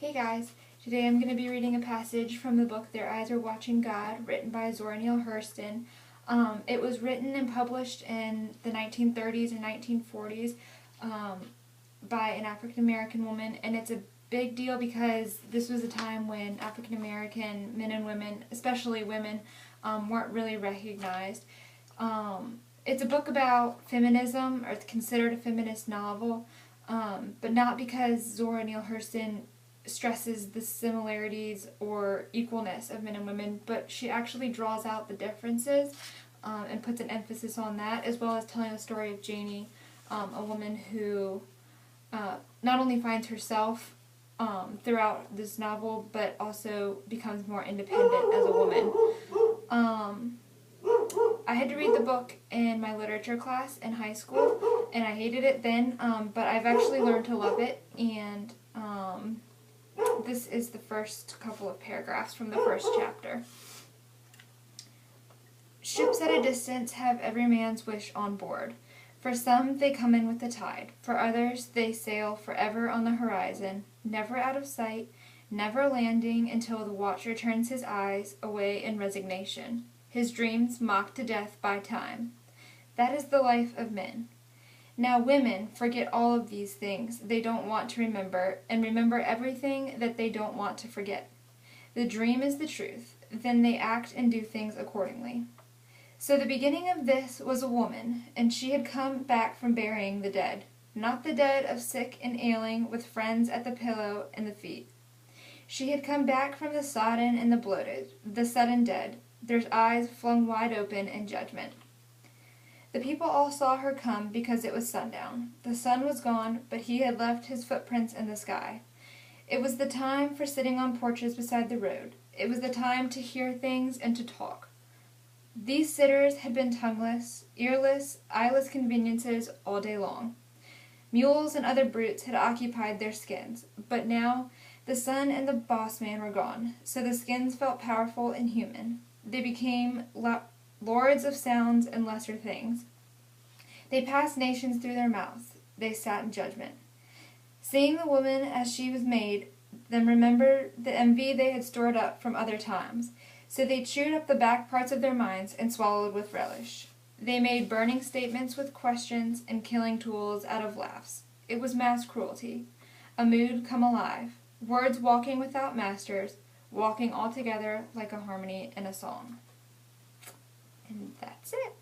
Hey guys, today I'm going to be reading a passage from the book Their Eyes Are Watching God, written by Zora Neale Hurston. It was written and published in the 1930s and 1940s by an African American woman, and it's a big deal because this was a time when African American men and women, especially women, weren't really recognized. It's a book about feminism, or it's considered a feminist novel, but not because Zora Neale Hurston stresses the similarities or equalness of men and women, but she actually draws out the differences and puts an emphasis on that, as well as telling the story of Janie, a woman who not only finds herself throughout this novel, but also becomes more independent as a woman. I had to read the book in my literature class in high school, and I hated it then, but I've actually learned to love it, and this is the first couple of paragraphs from the first chapter. Ships at a distance have every man's wish on board. For some, they come in with the tide. For others, they sail forever on the horizon, never out of sight, never landing until the watcher turns his eyes away in resignation, his dreams mocked to death by time. That is the life of men. Now women forget all of these things they don't want to remember, and remember everything that they don't want to forget. The dream is the truth, then they act and do things accordingly. So the beginning of this was a woman, and she had come back from burying the dead, not the dead of sick and ailing, with friends at the pillow and the feet. She had come back from the sodden and the bloated, the sudden dead, their eyes flung wide open in judgment. The people all saw her come because it was sundown. The sun was gone, but he had left his footprints in the sky. It was the time for sitting on porches beside the road. It was the time to hear things and to talk. These sitters had been tongueless, earless, eyeless conveniences all day long. Mules and other brutes had occupied their skins, but now the sun and the boss man were gone, so the skins felt powerful and human. They became lords of sounds and lesser things. They passed nations through their mouths. They sat in judgment. Seeing the woman as she was made, then remembered the envy they had stored up from other times. So they chewed up the back parts of their minds and swallowed with relish. They made burning statements with questions and killing tools out of laughs. It was mass cruelty, a mood come alive, words walking without masters, walking all together like a harmony in a song. And that's it.